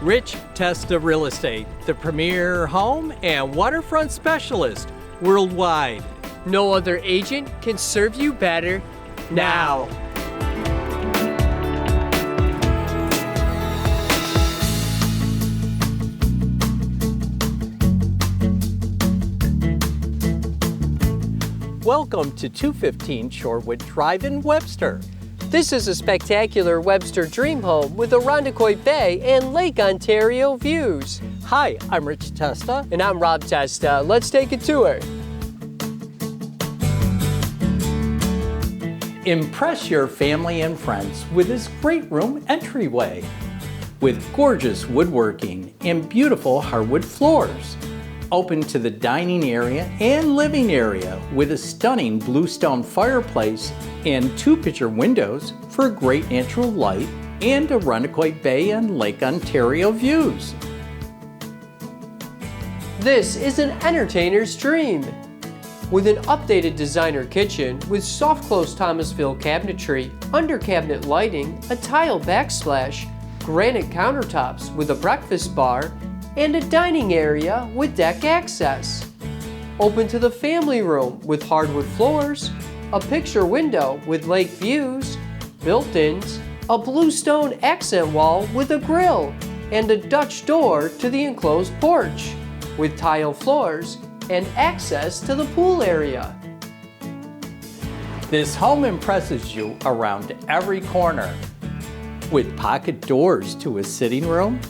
Rich Testa Real Estate, the premier home and waterfront specialist worldwide. No other agent can serve you better now. Welcome to 215 Shorewood Drive in Webster. This is a spectacular Webster dream home with Irondequoit Bay and Lake Ontario views. Hi, I'm Rich Testa. And I'm Rob Testa. Let's take a tour. Impress your family and friends with this great room entryway with gorgeous woodworking and beautiful hardwood floors. Open to the dining area and living area with a stunning bluestone fireplace and two picture windows for great natural light and Irondequoit Bay and Lake Ontario views. This is an entertainer's dream. With an updated designer kitchen with soft close Thomasville cabinetry, under cabinet lighting, a tile backsplash, granite countertops with a breakfast bar, and a dining area with deck access. Open to the family room with hardwood floors, a picture window with lake views, built-ins, a bluestone accent wall with a grill, and a Dutch door to the enclosed porch, with tile floors and access to the pool area. This home impresses you around every corner with pocket doors to a sitting room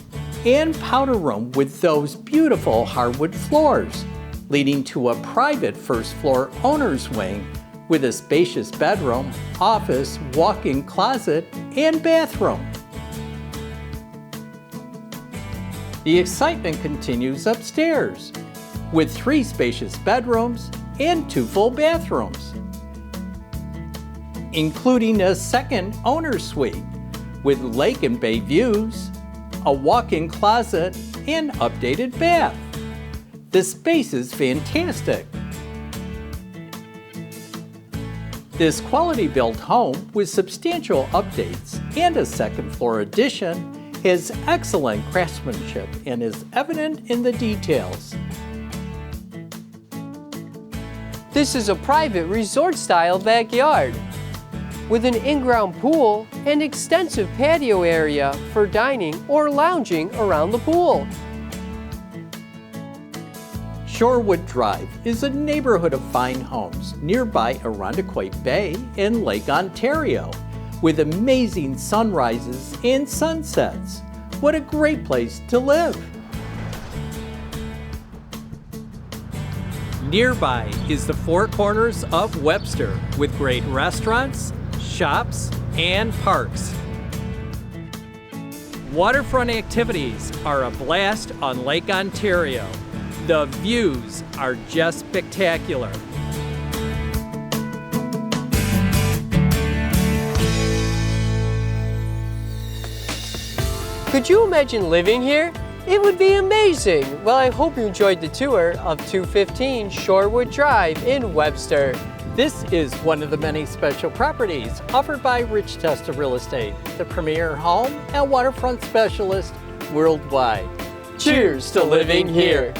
and powder room with those beautiful hardwood floors, leading to a private first floor owner's wing with a spacious bedroom, office, walk-in closet, and bathroom. The excitement continues upstairs with 3 spacious bedrooms and 2 full bathrooms, including a second owner's suite with lake and bay views, a walk-in closet, and updated bath. The space is fantastic. This quality-built home with substantial updates and a second floor addition has excellent craftsmanship and is evident in the details. This is a private resort-style backyard with an in-ground pool and extensive patio area for dining or lounging around the pool. Shorewood Drive is a neighborhood of fine homes nearby Irondequoit Bay and Lake Ontario with amazing sunrises and sunsets. What a great place to live! Nearby is the Four Corners of Webster with great restaurants, shops, and parks. Waterfront activities are a blast on Lake Ontario. The views are just spectacular. Could you imagine living here? It would be amazing. Well, I hope you enjoyed the tour of 215 Shorewood Drive in Webster. This is one of the many special properties offered by Rich Testa Real Estate, the premier home and waterfront specialist worldwide. Cheers to living here.